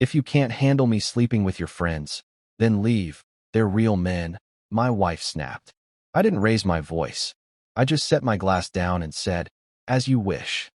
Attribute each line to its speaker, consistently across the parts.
Speaker 1: If you can't handle me sleeping with your friends, then leave. They're real men, my wife snapped. I didn't raise my voice. I just set my glass down and said, as you wish.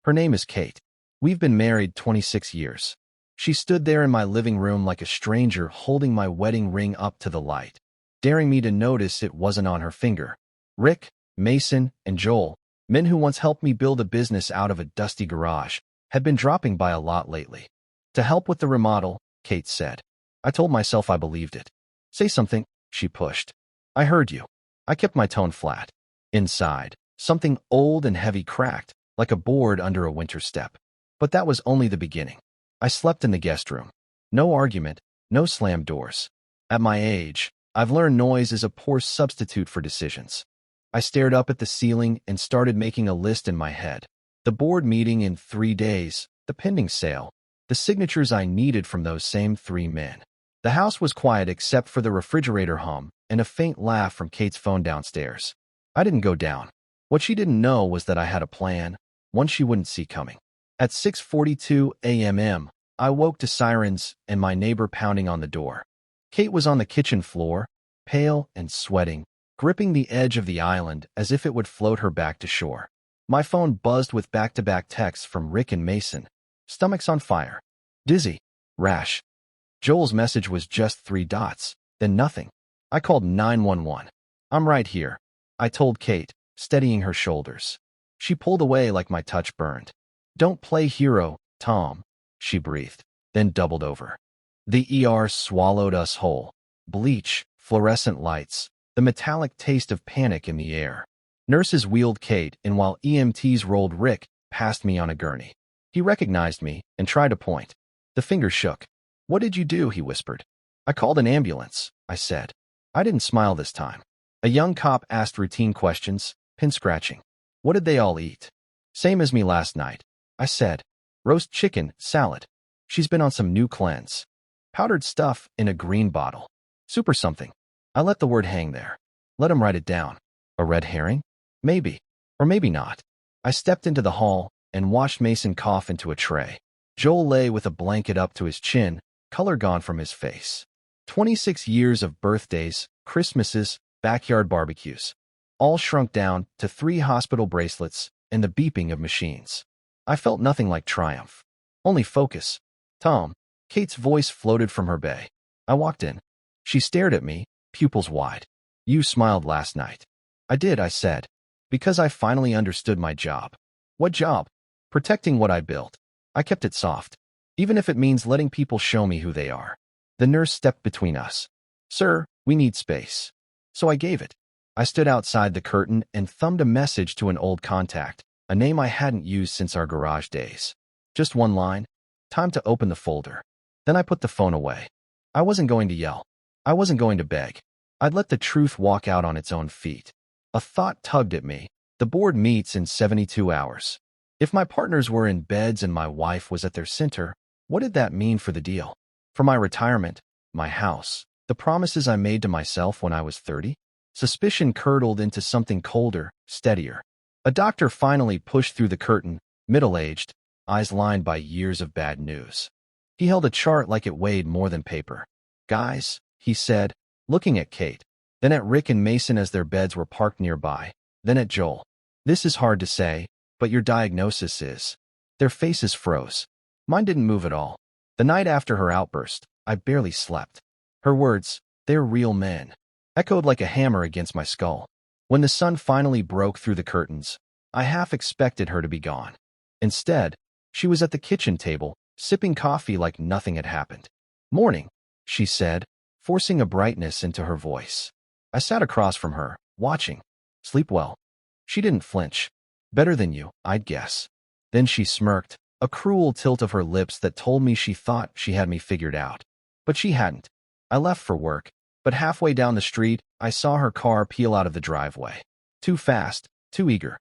Speaker 1: Her name is Kate. We've been married 26 years. She stood there in my living room like a stranger holding my wedding ring up to the light, daring me to notice it wasn't on her finger. Rick, Mason, and Joel, men who once helped me build a business out of a dusty garage, had been dropping by a lot lately. To help with the remodel, Kate said. I told myself I believed it. Say something, she pushed. I heard you. I kept my tone flat. Inside, something old and heavy cracked, like a board under a winter step. But that was only the beginning. I slept in the guest room. No argument, no slammed doors. At my age, I've learned noise is a poor substitute for decisions. I stared up at the ceiling and started making a list in my head. The board meeting in 3 days, the pending sale, the signatures I needed from those same 3 men. The house was quiet except for the refrigerator hum and a faint laugh from Kate's phone downstairs. I didn't go down. What she didn't know was that I had a plan, one she wouldn't see coming. At 6:42 a.m., I woke to sirens and my neighbor pounding on the door. Kate was on the kitchen floor, pale and sweating, gripping the edge of the island as if it would float her back to shore. My phone buzzed with back-to-back texts from Rick and Mason. Stomachs on fire. Dizzy. Rash. Joel's message was just 3 dots, then nothing. I called 911. I'm right here, I told Kate, steadying her shoulders. She pulled away like my touch burned. Don't play hero, Tom, she breathed, then doubled over. The ER swallowed us whole. Bleach, fluorescent lights, the metallic taste of panic in the air. Nurses wheeled Kate, and while EMTs rolled Rick past me on a gurney. He recognized me and tried to point. The finger shook. What did you do? He whispered. I called an ambulance, I said. I didn't smile this time. A young cop asked routine questions, pin-scratching. What did they all eat? Same as me last night, I said. Roast chicken, salad. She's been on some new cleanse. Powdered stuff in a green bottle. Super something. I let the word hang there. Let him write it down. A red herring? Maybe. Or maybe not. I stepped into the hall and watched Mason cough into a tray. Joel lay with a blanket up to his chin, color gone from his face. 26 years of birthdays, Christmases, backyard barbecues. All shrunk down to 3 hospital bracelets and the beeping of machines. I felt nothing like triumph. Only focus. Tom. Kate's voice floated from her bay. I walked in. She stared at me, pupils wide. You smiled last night. I did, I said. Because I finally understood my job. What job? Protecting what I built. I kept it soft. Even if it means letting people show me who they are. The nurse stepped between us. Sir, we need space. So I gave it. I stood outside the curtain and thumbed a message to an old contact, a name I hadn't used since our garage days. Just one line. Time to open the folder. Then I put the phone away. I wasn't going to yell. I wasn't going to beg. I'd let the truth walk out on its own feet. A thought tugged at me. The board meets in 72 hours. If my partners were in beds and my wife was at their center, what did that mean for the deal? For my retirement, my house, the promises I made to myself when I was 30? Suspicion curdled into something colder, steadier. A doctor finally pushed through the curtain, middle-aged, eyes lined by years of bad news. He held a chart like it weighed more than paper. Guys, he said, looking at Kate, then at Rick and Mason as their beds were parked nearby, then at Joel. This is hard to say, but your diagnosis is. Their faces froze. Mine didn't move at all. The night after her outburst, I barely slept. Her words, they're real men, echoed like a hammer against my skull. When the sun finally broke through the curtains, I half expected her to be gone. Instead, she was at the kitchen table, sipping coffee like nothing had happened. Morning, she said, forcing a brightness into her voice. I sat across from her, watching. Sleep well. She didn't flinch. Better than you, I'd guess. Then she smirked, a cruel tilt of her lips that told me she thought she had me figured out. But she hadn't. I left for work, but halfway down the street, I saw her car peel out of the driveway. Too fast, too eager.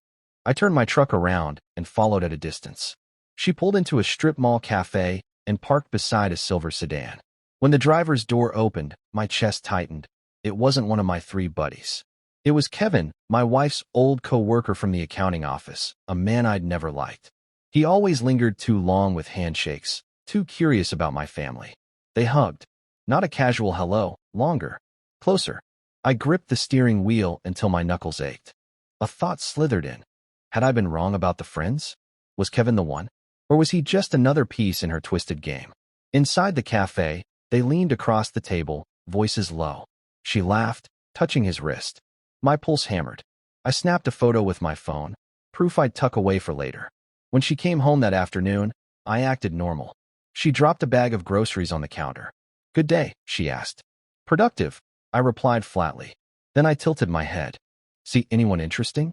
Speaker 1: I turned my truck around and followed at a distance. She pulled into a strip mall cafe and parked beside a silver sedan. When the driver's door opened, my chest tightened. It wasn't one of my 3 buddies. It was Kevin, my wife's old co-worker from the accounting office, a man I'd never liked. He always lingered too long with handshakes, too curious about my family. They hugged. Not a casual hello, longer. Closer. I gripped the steering wheel until my knuckles ached. A thought slithered in. Had I been wrong about the friends? Was Kevin the one? Or was he just another piece in her twisted game? Inside the cafe, they leaned across the table, voices low. She laughed, touching his wrist. My pulse hammered. I snapped a photo with my phone, proof I'd tuck away for later. When she came home that afternoon, I acted normal. She dropped a bag of groceries on the counter. "Good day," she asked. "Productive," I replied flatly. Then I tilted my head. "See anyone interesting?"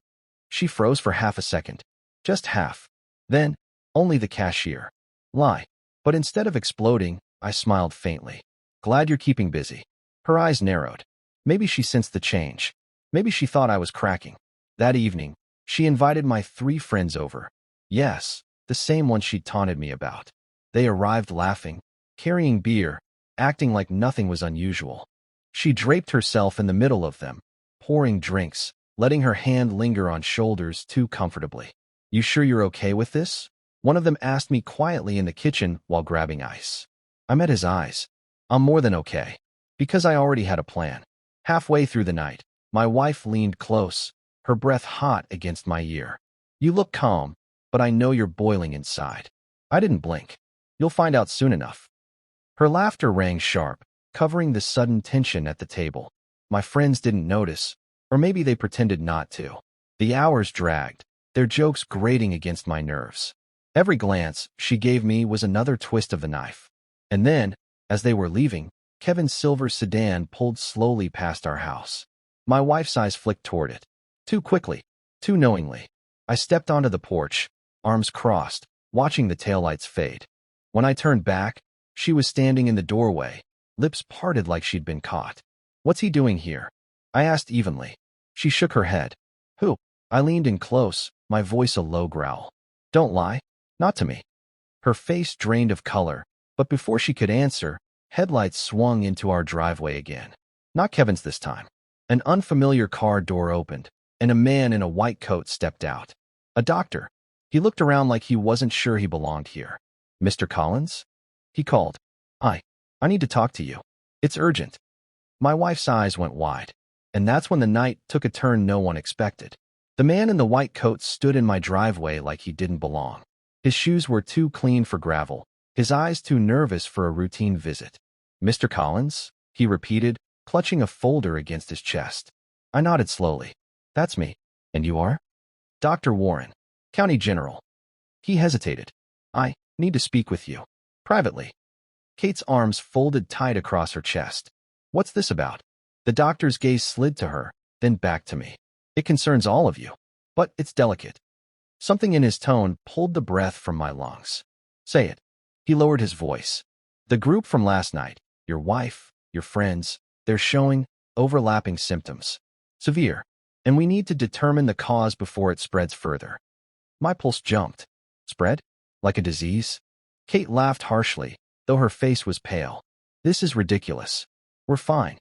Speaker 1: She froze for half a second. Just half. Then, "Only the cashier." Lie. But instead of exploding, I smiled faintly. "Glad you're keeping busy." Her eyes narrowed. Maybe she sensed the change. Maybe she thought I was cracking. That evening, she invited my 3 friends over. Yes, the same ones she'd taunted me about. They arrived laughing, carrying beer, acting like nothing was unusual. She draped herself in the middle of them, pouring drinks, letting her hand linger on shoulders too comfortably. "You sure you're okay with this?" One of them asked me quietly in the kitchen while grabbing ice. I met his eyes. "I'm more than okay." Because I already had a plan. Halfway through the night, my wife leaned close, her breath hot against my ear. "You look calm, but I know you're boiling inside." I didn't blink. "You'll find out soon enough." Her laughter rang sharp, covering the sudden tension at the table. My friends didn't notice, or maybe they pretended not to. The hours dragged, their jokes grating against my nerves. Every glance she gave me was another twist of the knife. And then, as they were leaving, Kevin's silver sedan pulled slowly past our house. My wife's eyes flicked toward it. Too quickly, too knowingly. I stepped onto the porch, arms crossed, watching the taillights fade. When I turned back, she was standing in the doorway, lips parted like she'd been caught. "What's he doing here?" I asked evenly. She shook her head. "Who?" I leaned in close, my voice a low growl. "Don't lie. Not to me." Her face drained of color, but before she could answer, headlights swung into our driveway again. Not Kevin's this time. An unfamiliar car door opened, and a man in a white coat stepped out. A doctor. He looked around like he wasn't sure he belonged here. "Mr. Collins?" He called. I need to talk to you. It's urgent." My wife's eyes went wide, and that's when the night took a turn no one expected. The man in the white coat stood in my driveway like he didn't belong. His shoes were too clean for gravel, his eyes too nervous for a routine visit. "Mr. Collins?" he repeated, clutching a folder against his chest. I nodded slowly. "That's me. And you are?" "Dr. Warren, County General." He hesitated. "I need to speak with you. Privately." Kate's arms folded tight across her chest. "What's this about?" The doctor's gaze slid to her, then back to me. "It concerns all of you. But it's delicate." Something in his tone pulled the breath from my lungs. "Say it." He lowered his voice. "The group from last night, your wife, your friends, they're showing overlapping symptoms. Severe. And we need to determine the cause before it spreads further." My pulse jumped. "Spread? Like a disease?" Kate laughed harshly, though her face was pale. "This is ridiculous. We're fine."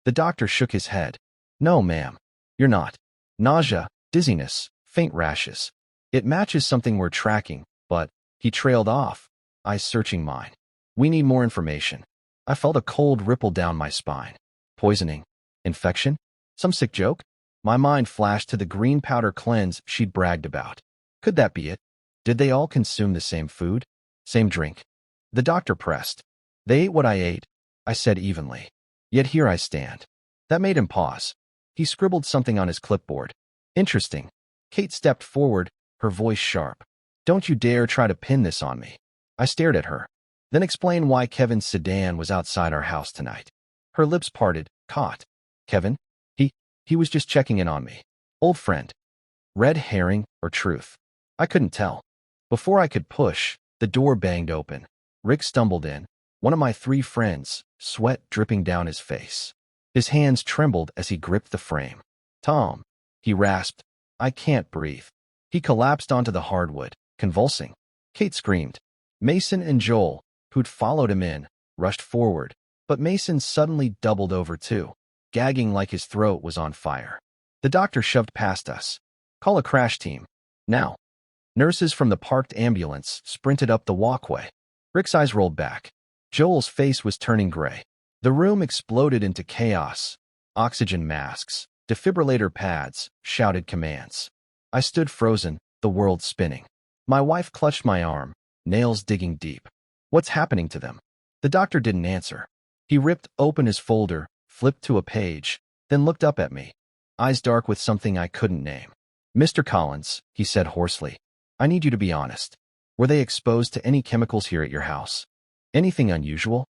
Speaker 1: The doctor shook his head. "No, ma'am. You're not. Nausea, dizziness, faint rashes. It matches something we're tracking, but..." He trailed off, eyes searching mine. "We need more information." I felt a cold ripple down my spine. Poisoning? Infection? Some sick joke? My mind flashed to the green powder cleanse she'd bragged about. Could that be it? Did they all consume the same food? Same drink? The doctor pressed. "They ate what I ate," I said evenly. "Yet here I stand." That made him pause. He scribbled something on his clipboard. "Interesting." Kate stepped forward, her voice sharp. "Don't you dare try to pin this on me." I stared at her. "Then explain why Kevin's sedan was outside our house tonight." Her lips parted, caught. "Kevin? He was just checking in on me. Old friend." Red herring or truth? I couldn't tell. Before I could push, the door banged open. Rick stumbled in, one of my 3 friends, sweat dripping down his face. His hands trembled as he gripped the frame. "Tom," he rasped, "I can't breathe." He collapsed onto the hardwood, convulsing. Kate screamed. Mason and Joel, who'd followed him in, rushed forward, but Mason suddenly doubled over too, gagging like his throat was on fire. The doctor shoved past us. "Call a crash team. Now." Nurses from the parked ambulance sprinted up the walkway. Rick's eyes rolled back. Joel's face was turning gray. The room exploded into chaos. Oxygen masks, defibrillator pads, shouted commands. I stood frozen, the world spinning. My wife clutched my arm, nails digging deep. What's happening to them? The doctor didn't answer. He ripped open his folder, flipped to a page, then looked up at me, eyes dark with something I couldn't name. Mr. Collins, he said hoarsely, I need you to be honest. Were they exposed to any chemicals here at your house? Anything unusual?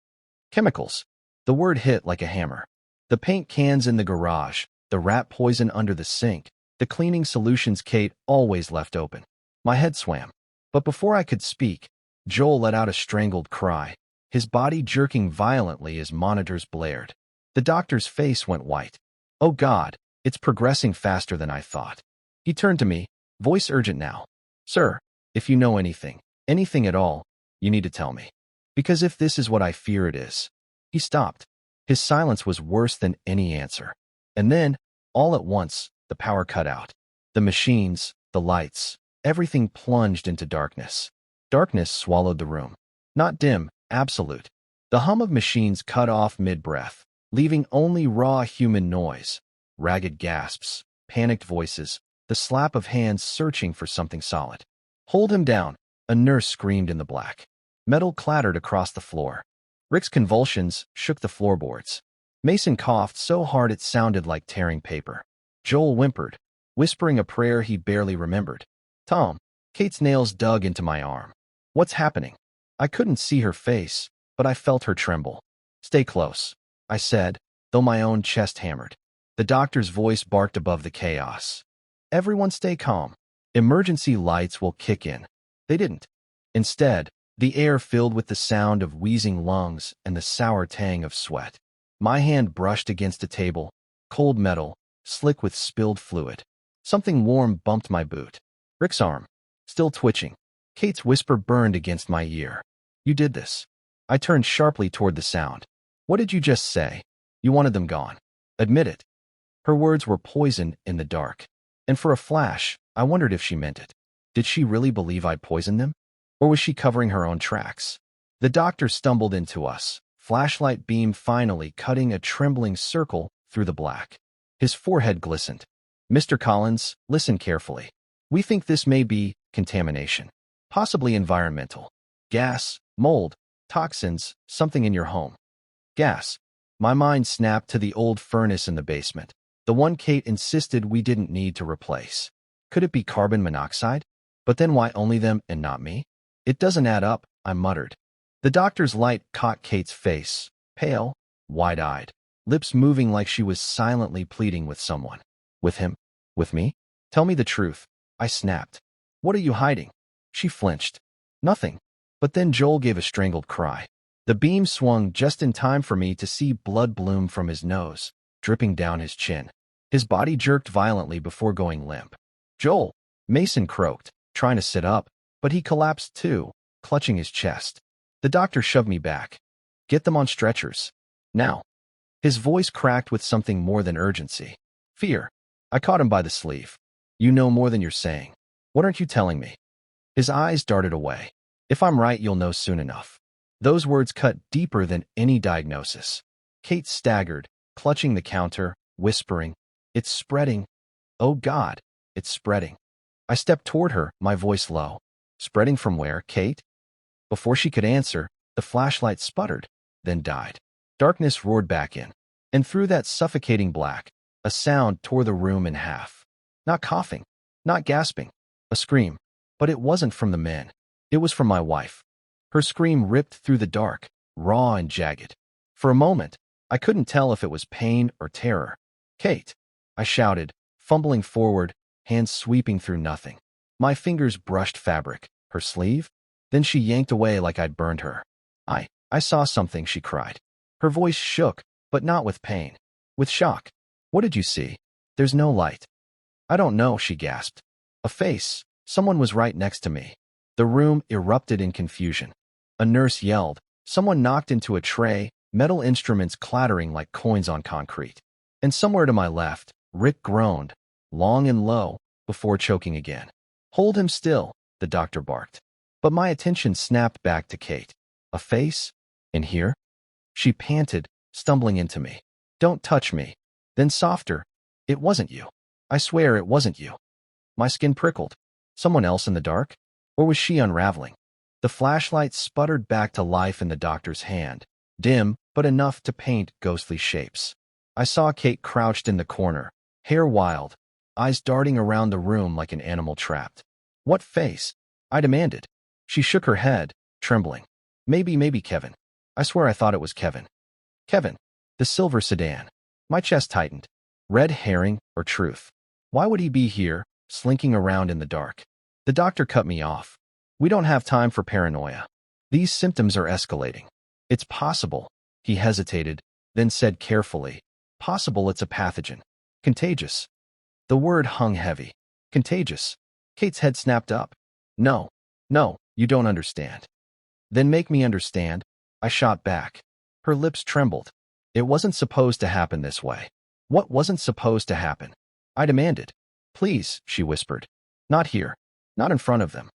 Speaker 1: Chemicals. The word hit like a hammer. The paint cans in the garage, the rat poison under the sink, the cleaning solutions Kate always left open. My head swam. But before I could speak, Joel let out a strangled cry, his body jerking violently as monitors blared. The doctor's face went white. Oh God, it's progressing faster than I thought. He turned to me, voice urgent now. Sir, if you know anything, anything at all, you need to tell me. Because if this is what I fear it is. He stopped. His silence was worse than any answer. And then, all at once, the power cut out. The machines, the lights, everything plunged into darkness. Darkness swallowed the room. Not dim, absolute. The hum of machines cut off mid-breath, leaving only raw human noise. Ragged gasps, panicked voices, the slap of hands searching for something solid. Hold him down, a nurse screamed in the black. Metal clattered across the floor. Rick's convulsions shook the floorboards. Mason coughed so hard it sounded like tearing paper. Joel whimpered, whispering a prayer he barely remembered. Tom, Kate's nails dug into my arm. What's happening? I couldn't see her face, but I felt her tremble. Stay close, I said, though my own chest hammered. The doctor's voice barked above the chaos. Everyone stay calm. Emergency lights will kick in. They didn't. Instead, the air filled with the sound of wheezing lungs and the sour tang of sweat. My hand brushed against a table, cold metal, slick with spilled fluid. Something warm bumped my boot. Rick's arm, still twitching. Kate's whisper burned against my ear. You did this. I turned sharply toward the sound. What did you just say? You wanted them gone. Admit it. Her words were poison in the dark. And for a flash, I wondered if she meant it. Did she really believe I'd poisoned them? Or was she covering her own tracks? The doctor stumbled into us, flashlight beam finally cutting a trembling circle through the black. His forehead glistened. Mr. Collins, listen carefully. We think this may be contamination. Possibly environmental. Gas, mold, toxins, something in your home. Gas. My mind snapped to the old furnace in the basement, the one Kate insisted we didn't need to replace. Could it be carbon monoxide? But then why only them and not me? It doesn't add up, I muttered. The doctor's light caught Kate's face, pale, wide-eyed, lips moving like she was silently pleading with someone. With him? With me? Tell me the truth, I snapped. What are you hiding? She flinched. Nothing. But then Joel gave a strangled cry. The beam swung just in time for me to see blood bloom from his nose, dripping down his chin. His body jerked violently before going limp. Joel! Mason croaked, trying to sit up, but he collapsed too, clutching his chest. The doctor shoved me back. Get them on stretchers. Now. His voice cracked with something more than urgency. Fear. I caught him by the sleeve. You know more than you're saying. What aren't you telling me? His eyes darted away. If I'm right, you'll know soon enough. Those words cut deeper than any diagnosis. Kate staggered, clutching the counter, whispering, It's spreading. Oh God, it's spreading. I stepped toward her, my voice low. Spreading from where, Kate? Before she could answer, the flashlight sputtered, then died. Darkness roared back in. And through that suffocating black, a sound tore the room in half. Not coughing, not gasping, a scream. But it wasn't from the men. It was from my wife. Her scream ripped through the dark, raw and jagged. For a moment, I couldn't tell if it was pain or terror. Kate, I shouted, fumbling forward, hands sweeping through nothing. My fingers brushed fabric. Her sleeve? Then she yanked away like I'd burned her. I saw something, she cried. Her voice shook, but not with pain. With shock. What did you see? There's no light. I don't know, she gasped. A face. Someone was right next to me. The room erupted in confusion. A nurse yelled. Someone knocked into a tray, metal instruments clattering like coins on concrete. And somewhere to my left, Rick groaned, long and low, before choking again. Hold him still, the doctor barked. But my attention snapped back to Kate. A face? In here? She panted, stumbling into me. Don't touch me. Then softer. It wasn't you. I swear it wasn't you. My skin prickled. Someone else in the dark? Or was she unraveling? The flashlight sputtered back to life in the doctor's hand, dim, but enough to paint ghostly shapes. I saw Kate crouched in the corner, hair wild, eyes darting around the room like an animal trapped. What face? I demanded. She shook her head, trembling. Maybe Kevin. I swear I thought it was Kevin. Kevin. The silver sedan. My chest tightened. Red herring or truth? Why would he be here, slinking around in the dark? The doctor cut me off. We don't have time for paranoia. These symptoms are escalating. It's possible. He hesitated, then said carefully. Possible it's a pathogen. Contagious. The word hung heavy. Contagious. Kate's head snapped up. No, you don't understand. Then make me understand. I shot back. Her lips trembled. It wasn't supposed to happen this way. What wasn't supposed to happen? I demanded. Please, she whispered. Not here. Not in front of them.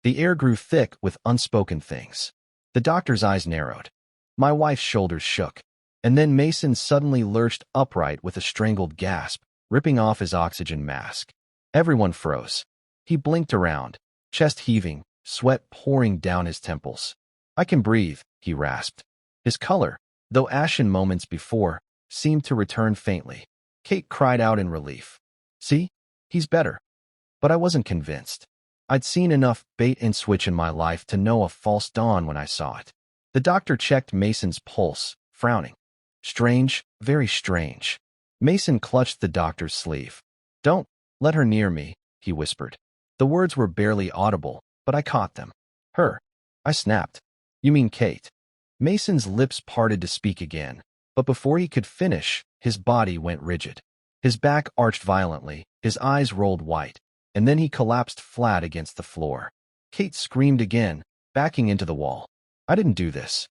Speaker 1: The air grew thick with unspoken things. The doctor's eyes narrowed. My wife's shoulders shook. And then Mason suddenly lurched upright with a strangled gasp, ripping off his oxygen mask. Everyone froze. He blinked around, chest heaving, sweat pouring down his temples. I can breathe, he rasped. His color, though ashen moments before, seemed to return faintly. Kate cried out in relief. See? He's better. But I wasn't convinced. I'd seen enough bait and switch in my life to know a false dawn when I saw it. The doctor checked Mason's pulse, frowning. Strange, very strange. Mason clutched the doctor's sleeve. Don't let her near me, he whispered. The words were barely audible, but I caught them. Her. I snapped. You mean Kate? Mason's lips parted to speak again, but before he could finish, his body went rigid. His back arched violently, his eyes rolled white, and then he collapsed flat against the floor. Kate screamed again, backing into the wall. I didn't do this.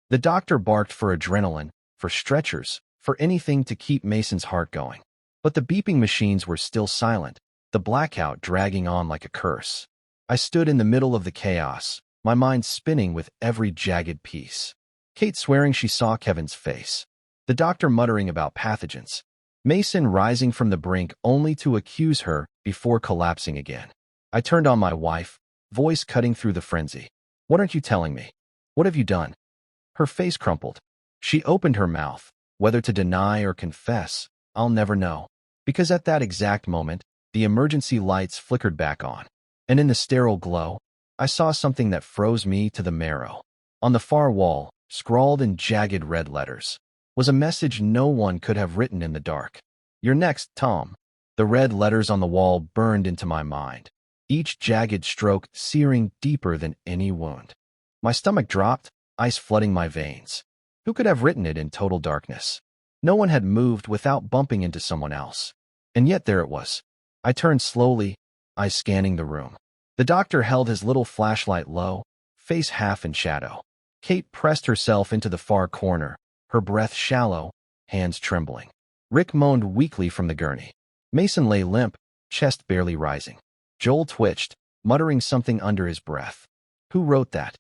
Speaker 1: The doctor barked for adrenaline, for stretchers, for anything to keep Mason's heart going. But the beeping machines were still silent, the blackout dragging on like a curse. I stood in the middle of the chaos, my mind spinning with every jagged piece. Kate swearing she saw Kevin's face. The doctor muttering about pathogens. Mason rising from the brink only to accuse her before collapsing again. I turned on my wife, voice cutting through the frenzy. What aren't you telling me? What have you done? Her face crumpled. She opened her mouth. Whether to deny or confess, I'll never know. Because at that exact moment, the emergency lights flickered back on. And in the sterile glow, I saw something that froze me to the marrow. On the far wall, scrawled in jagged red letters, was a message no one could have written in the dark. You're next, Tom. The red letters on the wall burned into my mind, each jagged stroke searing deeper than any wound. My stomach dropped, ice flooding my veins. Who could have written it in total darkness? No one had moved without bumping into someone else. And yet there it was. I turned slowly, eyes scanning the room. The doctor held his little flashlight low, face half in shadow. Kate pressed herself into the far corner, her breath shallow, hands trembling. Rick moaned weakly from the gurney. Mason lay limp, chest barely rising. Joel twitched, muttering something under his breath. Who wrote that?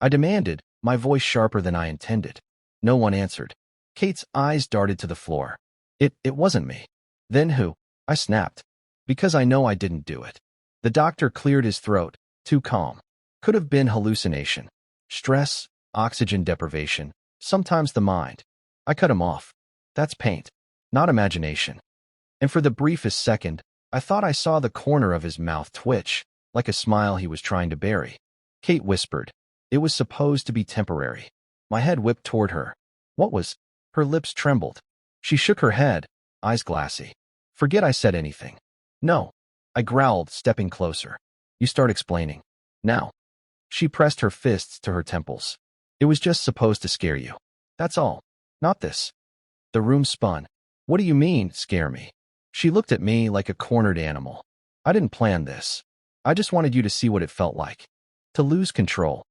Speaker 1: I demanded, my voice sharper than I intended. No one answered. Kate's eyes darted to the floor. It wasn't me. Then who? I snapped. Because I know I didn't do it. The doctor cleared his throat, too calm. Could have been hallucination. Stress, oxygen deprivation, sometimes the mind. I cut him off. That's paint, not imagination. And for the briefest second, I thought I saw the corner of his mouth twitch, like a smile he was trying to bury. Kate whispered. It was supposed to be temporary. My head whipped toward her. What was? Her lips trembled. She shook her head, eyes glassy. Forget I said anything. No. I growled, stepping closer. You start explaining. Now. She pressed her fists to her temples. It was just supposed to scare you. That's all. Not this. The room spun. What do you mean, scare me? She looked at me like a cornered animal. I didn't plan this. I just wanted you to see what it felt like. To lose control.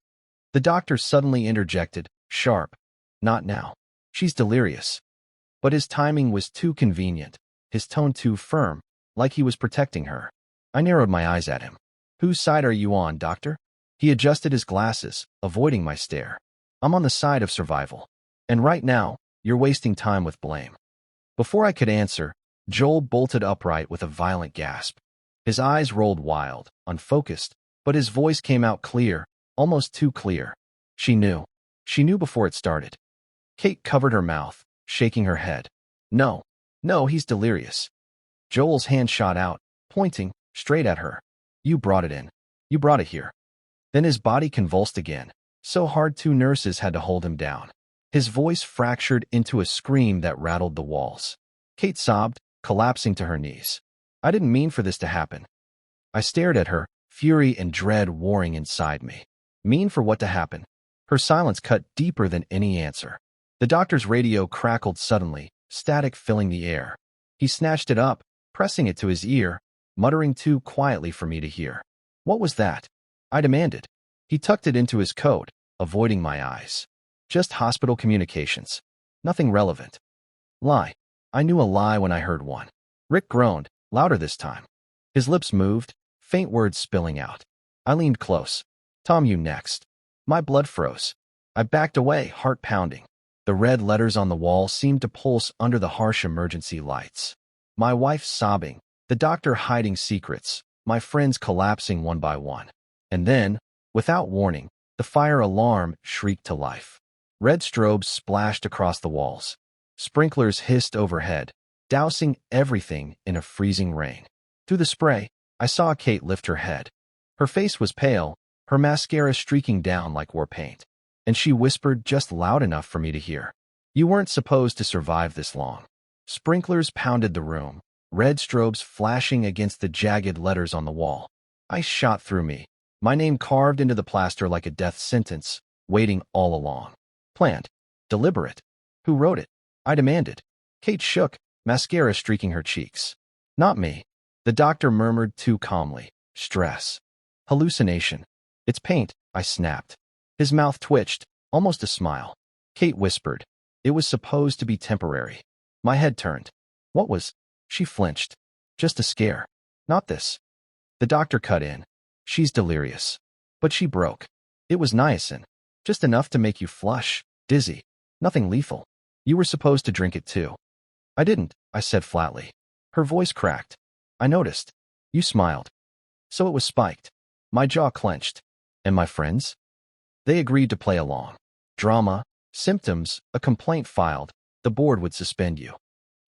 Speaker 1: The doctor suddenly interjected, sharp. Not now. She's delirious. But his timing was too convenient, his tone too firm, like he was protecting her. I narrowed my eyes at him. Whose side are you on, doctor? He adjusted his glasses, avoiding my stare. I'm on the side of survival. And right now, you're wasting time with blame. Before I could answer, Joel bolted upright with a violent gasp. His eyes rolled wild, unfocused, but his voice came out clear, almost too clear. She knew. She knew before it started. Kate covered her mouth, shaking her head. No, no, he's delirious. Joel's hand shot out, pointing straight at her. You brought it in. You brought it here. Then his body convulsed again, so hard 2 nurses had to hold him down. His voice fractured into a scream that rattled the walls. Kate sobbed, collapsing to her knees. I didn't mean for this to happen. I stared at her, fury and dread warring inside me. Mean for what to happen? Her silence cut deeper than any answer. The doctor's radio crackled suddenly, static filling the air. He snatched it up, pressing it to his ear, muttering too quietly for me to hear. What was that? I demanded. He tucked it into his coat, avoiding my eyes. Just hospital communications. Nothing relevant. Lie. I knew a lie when I heard one. Rick groaned, louder this time. His lips moved, faint words spilling out. I leaned close. Tom, you next. My blood froze. I backed away, heart pounding. The red letters on the wall seemed to pulse under the harsh emergency lights. My wife sobbing, the doctor hiding secrets, my friends collapsing one by one. And then, without warning, the fire alarm shrieked to life. Red strobes splashed across the walls. Sprinklers hissed overhead, dousing everything in a freezing rain. Through the spray, I saw Kate lift her head. Her face was pale, her mascara streaking down like war paint. And she whispered just loud enough for me to hear. You weren't supposed to survive this long. Sprinklers pounded the room, red strobes flashing against the jagged letters on the wall. Ice shot through me, my name carved into the plaster like a death sentence, waiting all along. Planned. Deliberate. Who wrote it? I demanded. Kate shook, mascara streaking her cheeks. Not me. The doctor murmured too calmly. Stress. Hallucination. It's paint, I snapped. His mouth twitched, almost a smile. Kate whispered. It was supposed to be temporary. My head turned. What was? She flinched. Just a scare. Not this. The doctor cut in. She's delirious. But she broke. It was niacin. Just enough to make you flush, dizzy. Nothing lethal. You were supposed to drink it too. I didn't, I said flatly. Her voice cracked. I noticed. You smiled. So it was spiked. My jaw clenched. And my friends? They agreed to play along. Drama, symptoms, a complaint filed. The board would suspend you.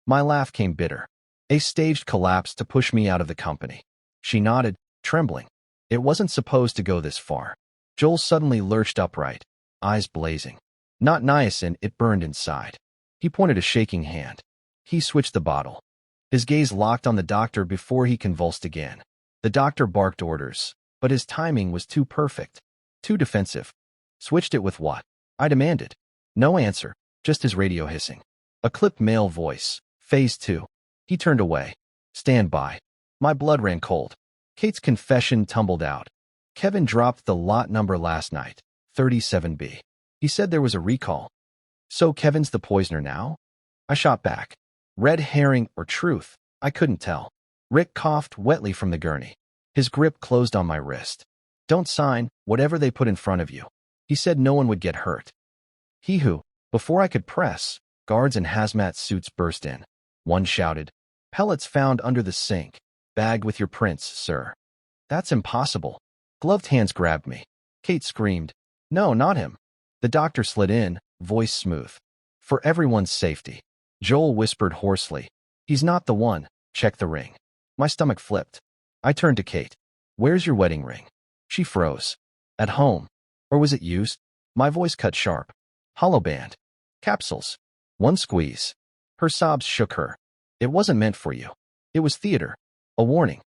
Speaker 1: My laugh came bitter. A staged collapse to push me out of the company. She nodded, trembling. It wasn't supposed to go this far. Joel suddenly lurched upright, eyes blazing. Not niacin, it burned inside. He pointed a shaking hand. He switched the bottle. His gaze locked on the doctor before he convulsed again. The doctor barked orders, but his timing was too perfect, too defensive. Switched it with what? I demanded. No answer, just his radio hissing. A clipped male voice. Phase 2. He turned away. Stand by. My blood ran cold. Kate's confession tumbled out. Kevin dropped the lot number last night, 37B. He said there was a recall. So Kevin's the poisoner now? I shot back. Red herring or truth, I couldn't tell. Rick coughed wetly from the gurney. His grip closed on my wrist. Don't sign whatever they put in front of you. He said no one would get hurt. He who, before I could press, guards in hazmat suits burst in. One shouted, pellets found under the sink. Bag with your prints, sir. That's impossible. Gloved hands grabbed me. Kate screamed, no, not him. The doctor slid in, voice smooth. For everyone's safety. Joel whispered hoarsely. He's not the one. Check the ring. My stomach flipped. I turned to Kate. Where's your wedding ring? She froze. At home. Or was it used? My voice cut sharp. Hollow band. Capsules. One squeeze. Her sobs shook her. It wasn't meant for you. It was theater. A warning.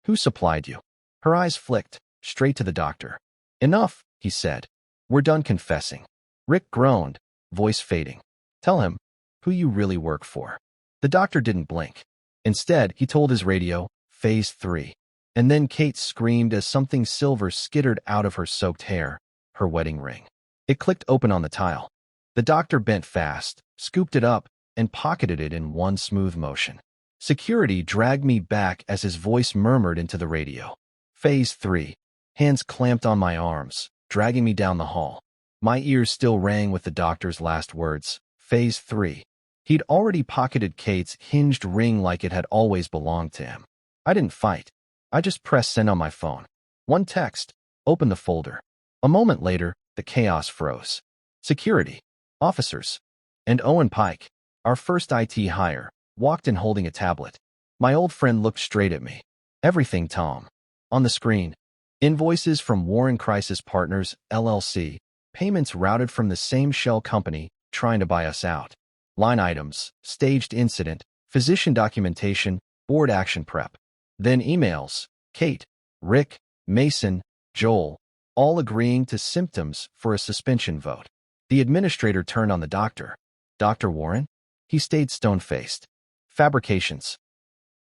Speaker 1: Who supplied you? Her eyes flicked, straight to the doctor. Enough, he said. We're done confessing. Rick groaned, voice fading. Tell him who you really work for. The doctor didn't blink. Instead, he told his radio, Phase 3. And then Kate screamed as something silver skittered out of her soaked hair, her wedding ring. It clicked open on the tile. The doctor bent fast, scooped it up, and pocketed it in one smooth motion. Security dragged me back as his voice murmured into the radio. Phase 3. Hands clamped on my arms, dragging me down the hall. My ears still rang with the doctor's last words. Phase 3. He'd already pocketed Kate's hinged ring like it had always belonged to him. I didn't fight. I just pressed send on my phone. One text. Open the folder. A moment later, the chaos froze. Security, officers, and Owen Pike, our first IT hire, walked in holding a tablet. My old friend looked straight at me. Everything, Tom. On the screen, invoices from Warren Crisis Partners, LLC, payments routed from the same shell company trying to buy us out. Line items, staged incident, physician documentation, board action prep. Then emails, Kate, Rick, Mason, Joel, all agreeing to symptoms for a suspension vote. The administrator turned on the doctor. Dr. Warren? He stayed stone-faced. Fabrications.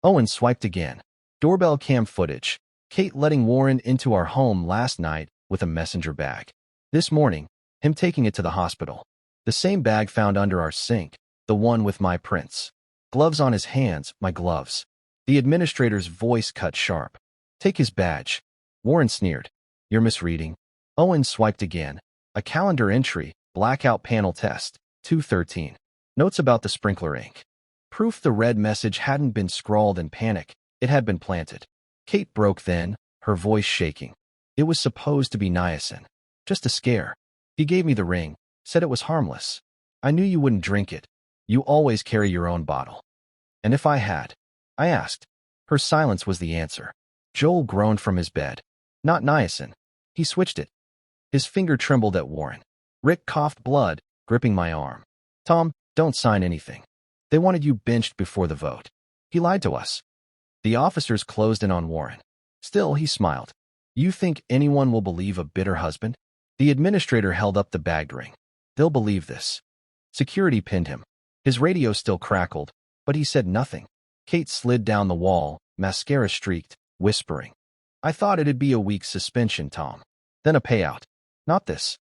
Speaker 1: Owen swiped again. Doorbell cam footage. Kate letting Warren into our home last night with a messenger bag. This morning, him taking it to the hospital. The same bag found under our sink, the one with my prints. Gloves on his hands, my gloves. The administrator's voice cut sharp. Take his badge. Warren sneered. You're misreading. Owen swiped again. A calendar entry, blackout panel test, 213. Notes about the sprinkler ink. Proof the red message hadn't been scrawled in panic, it had been planted. Kate broke then, her voice shaking. It was supposed to be niacin. Just a scare. He gave me the ring, said it was harmless. I knew you wouldn't drink it. You always carry your own bottle. And if I had? I asked. Her silence was the answer. Joel groaned from his bed. Not niacin. He switched it. His finger trembled at Warren. Rick coughed blood, gripping my arm. Tom, don't sign anything. They wanted you benched before the vote. He lied to us. The officers closed in on Warren. Still, he smiled. You think anyone will believe a bitter husband? The administrator held up the bagged ring. They'll believe this. Security pinned him. His radio still crackled, but he said nothing. Kate slid down the wall, mascara streaked, whispering. I thought it'd be a week's suspension, Tom. Then a payout. Not this.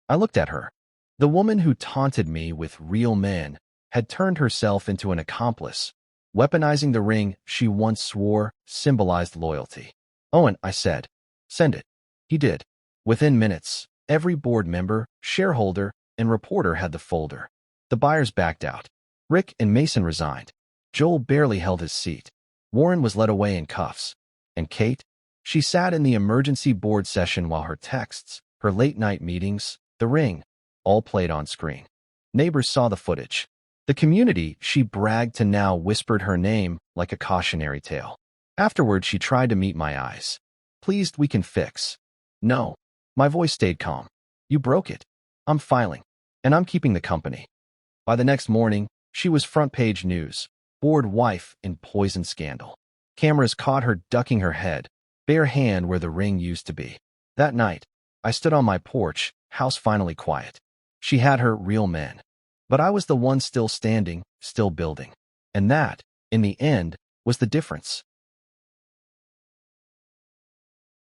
Speaker 1: I looked at her. The woman who taunted me with real men had turned herself into an accomplice, weaponizing the ring she once swore symbolized loyalty. Owen, I said. Send it. He did. Within minutes, every board member, shareholder, and reporter had the folder. The buyers backed out. Rick and Mason resigned. Joel barely held his seat. Warren was led away in cuffs. And Kate? She sat in the emergency board session while her texts, her late-night meetings, the ring, all played on screen. Neighbors saw the footage. The community she bragged to now whispered her name like a cautionary tale. Afterward, she tried to meet my eyes. Pleased we can fix. No. My voice stayed calm. You broke it. I'm filing. And I'm keeping the company. By the next morning, she was front-page news. Bored wife in poison scandal. Cameras caught her ducking her head, bare hand where the ring used to be. That night, I stood on my porch, house finally quiet. She had her real men. But I was the one still standing, still building. And that, in the end, was the difference.